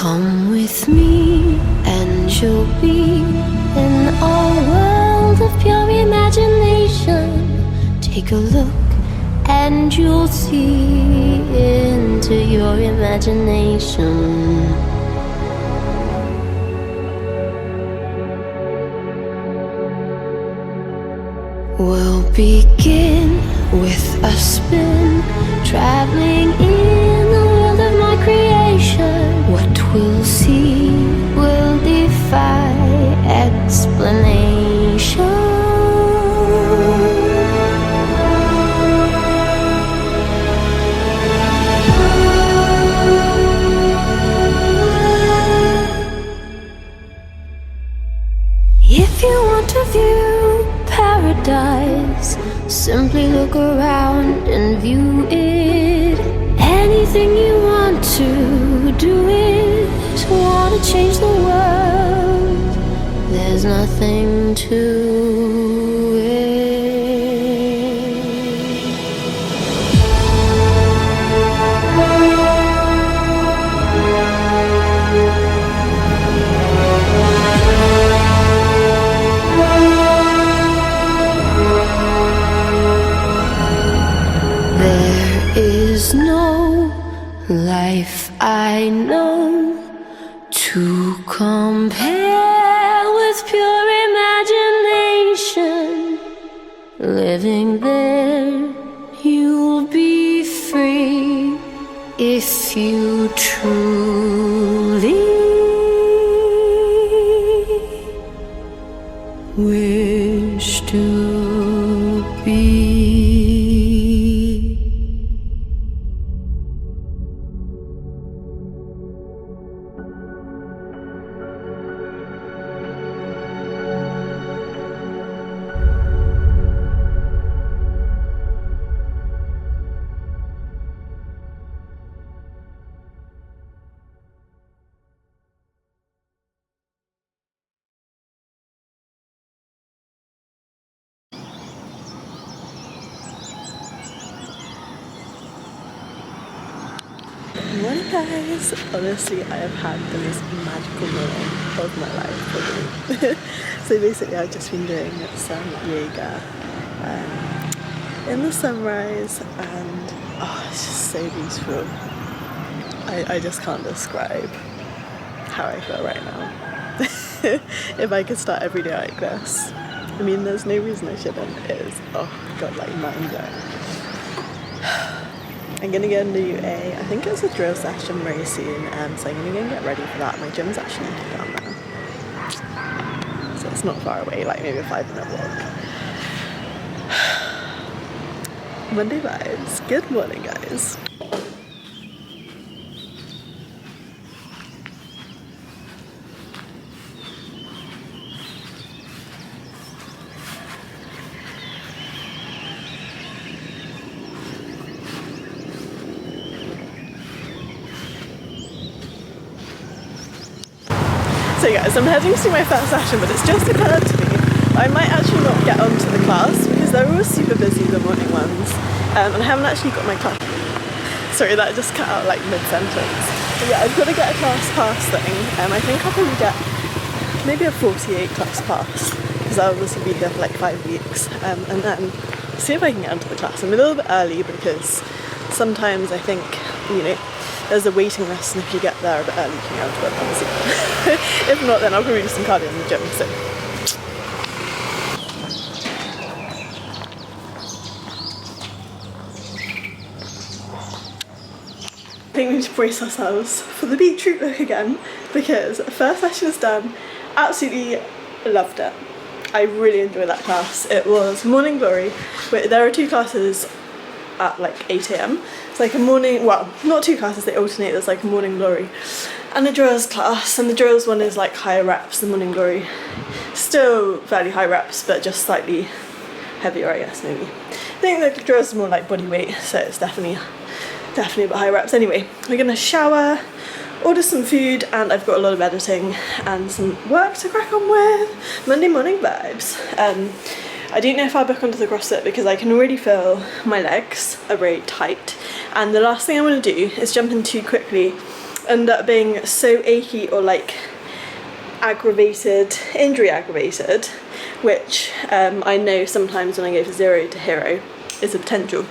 Come with me and you'll be in a world of pure imagination. Take a look and you'll see into your imagination. We'll begin with a spin, traveling in the world of my creation. What we'll see will defy explanation. If you want to view paradise, simply look around and view it. Anything you want to do it. Want to change the world, there's nothing to it. There is no life I know to compare with pure imagination. Living there, you'll be free if you truly wish to be. Morning guys! Honestly, I have had the most magical morning of my life probably. So basically I've just been doing some yoga in the sunrise and it's just so beautiful. I just can't describe how I feel right now. If I could start every day like this, I mean there's no reason I shouldn't. It is, oh god, like mind blowing. I'm gonna go and do I think it's a drill session very soon, so I'm gonna go and get ready for that. My gym's actually down there, so it's not far away, like maybe a 5-minute walk. Monday vibes. Good morning guys. So guys, I'm heading to my first session, but it's just occurred to me I might actually not get onto the class because they're all super busy, the morning ones, and I haven't actually got my class. Sorry, that just cut out like mid-sentence. But yeah, I've got to get a class pass thing, and I think I'll probably get maybe a 48 class pass because I'll obviously be here for like 5 weeks, and then see if I can get onto the class. I'm a little bit early because sometimes I think, you know, there's a waiting list, and if you get there a bit early you can go into it, obviously. If not, then I'll probably do some cardio in the gym, so. I think we need to brace ourselves for the beetroot look again, because first session is done, absolutely loved it. I really enjoyed that class. It was morning glory, but there are 2 classes at like 8 AM. It's like a morning, well, not 2 classes, they alternate. There's like a morning glory and a drills class, and the drills one is like higher reps. The morning glory still fairly high reps, but just slightly heavier, I guess, maybe. I think the drills is more like body weight, so it's definitely a bit high reps. Anyway, we're gonna shower, order some food, and I've got a lot of editing and some work to crack on with. Monday morning vibes. I don't know if I'll book onto the CrossFit because I can already feel my legs are very tight, and the last thing I want to do is jump in too quickly end up being so achy or like aggravated, injury aggravated, which I know sometimes when I go from 0 to hero is a potential,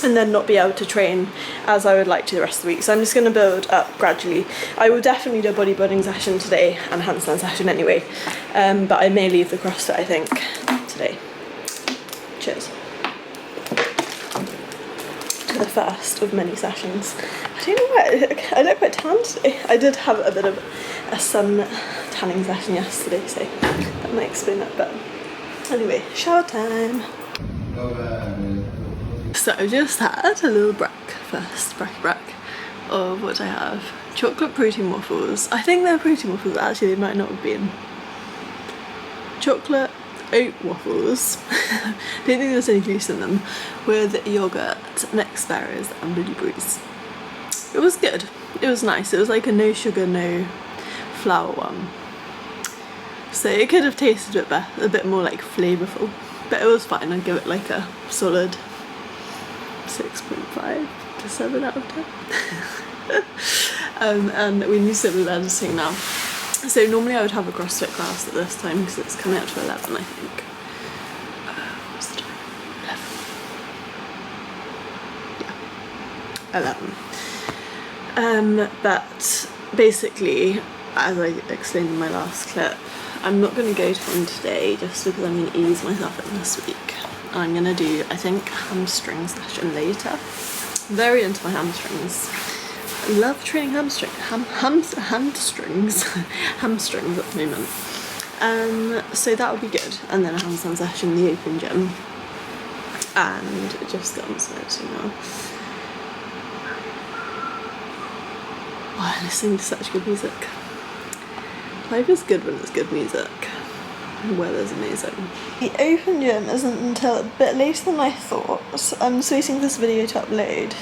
and then not be able to train as I would like to the rest of the week. So I'm just going to build up gradually. I will definitely do a bodybuilding session today and handstand session anyway, but I may leave the CrossFit, I think, today. Cheers to the first of many sessions. I don't know why I look quite tanned today. I did have a bit of a sun tanning session yesterday, so that might explain that. But anyway, shower time. So I just had a little breakfast of what I have. Chocolate protein waffles. I think they're protein waffles, actually they might not have been. Chocolate oat waffles. I don't think there's any gluten in them, with yogurt, mixed berries and blueberries. It was good. It was nice. It was like a no sugar, no flour one. So it could have tasted a bit better, a bit more like flavourful, but it was fine. I'd give it like a solid 6.5 to 7 out of 10. And we need to sit with editing now. So normally I would have a CrossFit class at this time because it's coming up to 11, I think. What's the time? 11. Yeah, 11. But basically, as I explained in my last clip, I'm not going to go to one today just because I'm going to ease myself in this week. I'm going to do, I think, hamstring session later. I'm very into my hamstrings. I love training hamstrings hamstrings at the moment. So that would be good. And then a handstand session in the open gym. And just get on some editing now. Oh, I'm listening to such good music. Life is good when it's good music. The weather's amazing. The open gym isn't until a bit later than I thought. I'm just waiting for this video to upload,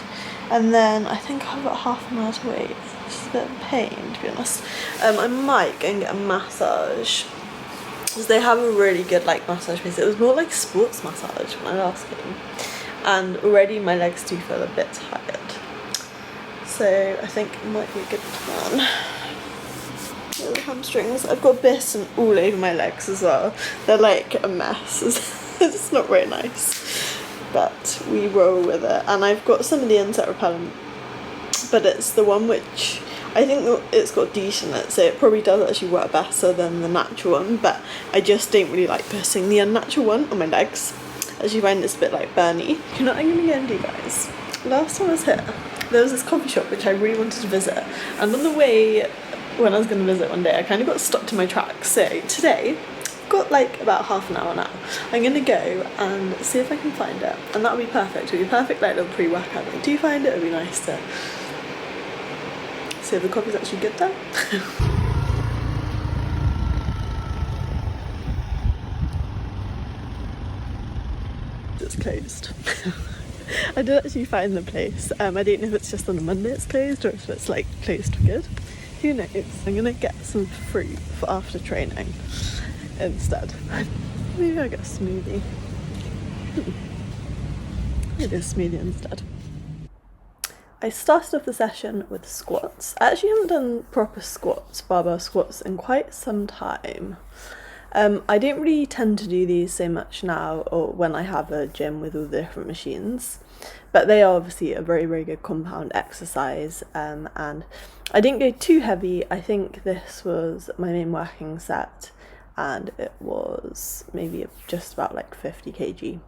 and then I think I've got half an hour to wait. It's a bit of a pain, to be honest. I might go and get a massage, because they have a really good like massage place. It was more like sports massage when I last came, and already my legs do feel a bit tired. So I think it might be a good plan. The hamstrings. I've got bitten all over my legs as well. They're like a mess. It's not very nice, but we roll with it. And I've got some of the insect repellent, but it's the one which I think it's got DEET in it, so it probably does actually work better than the natural one, but I just don't really like putting the unnatural one on my legs, as you find it's a bit like burny. You know what I'm gonna go and do, guys? Last time I was here, there was this coffee shop which I really wanted to visit, and on the way when I was going to visit one day, I kind of got stopped in my tracks. So today, I've got like about half an hour now. I'm going to go and see if I can find it, and that'll be perfect. It'll be perfect like little pre-workout. When I do find it, it'll be nice to see if the coffee's actually good there. It's closed. I did actually find the place. I don't know if it's just on a Monday it's closed or if it's like closed for good. Who knows? I'm gonna get some fruit for after training instead. Maybe I'll get a smoothie. Maybe a smoothie instead. I started off the session with squats. I actually haven't done proper squats, barbell squats, in quite some time. I don't really tend to do these so much now, or when I have a gym with all the different machines, but they are obviously a very, very good compound exercise, and I didn't go too heavy. I think this was my main working set, and it was maybe just about like 50 kg.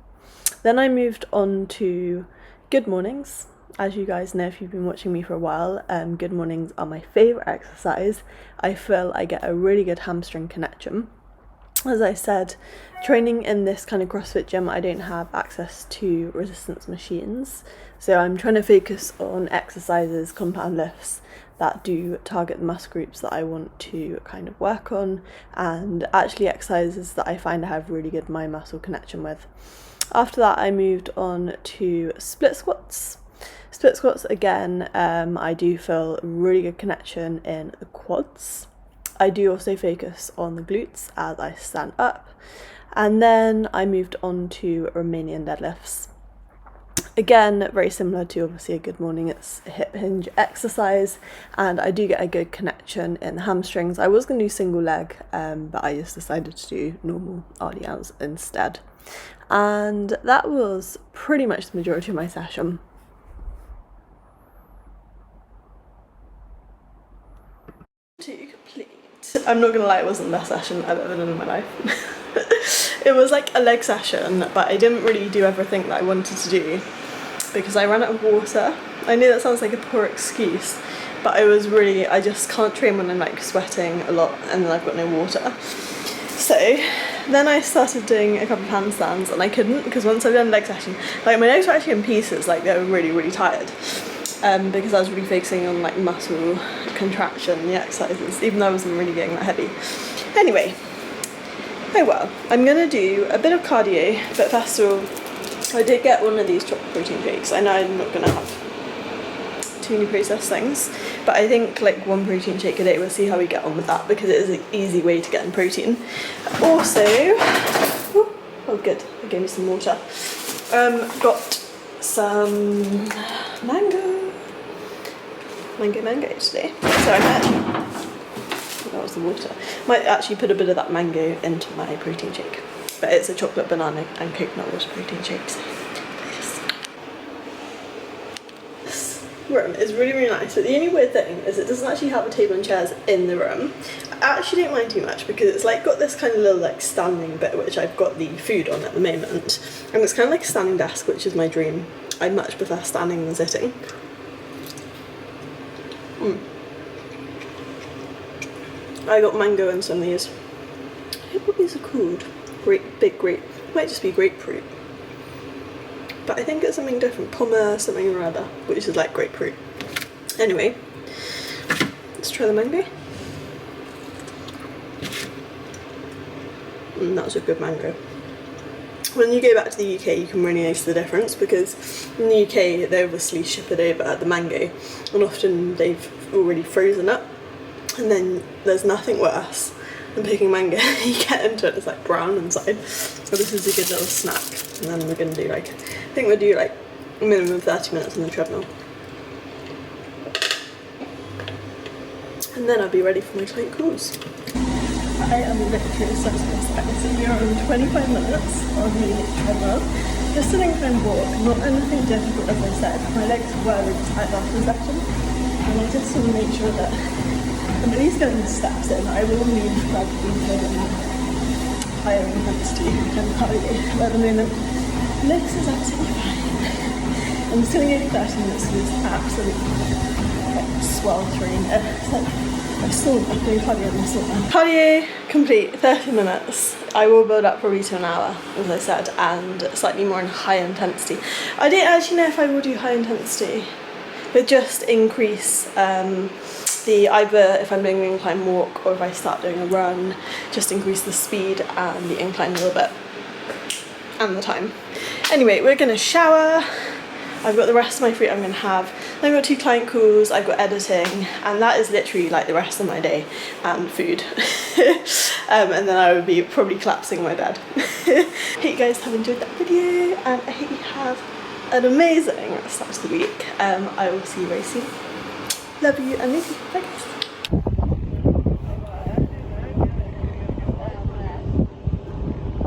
Then I moved on to good mornings. As you guys know if you've been watching me for a while, good mornings are my favourite exercise. I feel I get a really good hamstring connection. As I said, training in this kind of CrossFit gym, I don't have access to resistance machines, so I'm trying to focus on exercises, compound lifts that do target the muscle groups that I want to kind of work on, and actually exercises that I find I have really good mind muscle connection with. After that, I moved on to split squats. Split squats again, I do feel a really good connection in the quads. I do also focus on the glutes as I stand up, and then I moved on to Romanian deadlifts. Again, very similar to obviously a good morning, it's a hip hinge exercise, and I do get a good connection in the hamstrings. I was going to do single leg, but I just decided to do normal RDLs instead. And that was pretty much the majority of my session. To complete. I'm not gonna lie, it wasn't the best session I've ever done in my life. It was like a leg session, but I didn't really do everything that I wanted to do because I ran out of water. I know that sounds like a poor excuse, but I just can't train when I'm like sweating a lot and then I've got no water. So then I started doing a couple of handstands and I couldn't, because once I've done a leg session, like my legs were actually in pieces, like they were really, really tired. Because I was really focusing on like muscle contraction, the exercises, even though I wasn't really getting that heavy. Anyway, oh well, I'm gonna do a bit of cardio, but first of all, I did get one of these chocolate protein shakes. I know I'm not gonna have too many processed things, but I think like one protein shake a day, we'll see how we get on with that, because it is an easy way to get in protein. Also, oh good, it gave me some water. Got some mango today, so I might actually, that was the water, might actually put a bit of that mango into my protein shake, but it's a chocolate, banana and coconut water protein shake, so this room is really, really nice, but the only weird thing is it doesn't actually have a table and chairs in the room. I actually don't mind too much because it's like got this kind of little like standing bit which I've got the food on at the moment, and it's kind of like a standing desk, which is my dream. I much prefer standing than sitting. I got mango and some of these. I don't know what these are called. Big grape. Might just be grapefruit. But I think it's something different. Pommer something or other, which is like grapefruit. Anyway, let's try the mango. That was a good mango. When you go back to the UK, you can really notice the difference, because in the UK they obviously ship it over the mango, and often they've already frozen it, and then there's nothing worse than picking mango. You get into it, it's like brown inside. So this is a good little snack, and then we're going to do like, I think we'll do like a minimum of 30 minutes on the treadmill, and then I'll be ready for my client calls. I am literally so sitting here on 25 minutes on the treadmill, just an incline walk, not anything difficult as I said. My legs were really tight after the session, and I just want to make sure that I'm at least getting the steps in. I will need gradually to go in higher intensity and cardio, but at the moment, legs is absolutely fine. I'm just going to go 30 minutes of this absolutely like, sweltering. It's like I saw doing cardio and I saw that. Cardio complete, 30 minutes. I will build up probably to an hour, as I said, and slightly more in high intensity. I don't actually know if I will do high intensity, but just increase either if I'm doing an incline walk or if I start doing a run, just increase the speed and the incline a little bit and the time. Anyway, we're gonna shower. I've got the rest of my fruit I'm going to have. I've got 2 client calls, I've got editing, and that is literally like the rest of my day and food. And then I would be probably collapsing in my bed. Hope you guys have enjoyed that video, and I hope you have an amazing start to the week. I will see you very soon. Love you and leave you. Bye guys.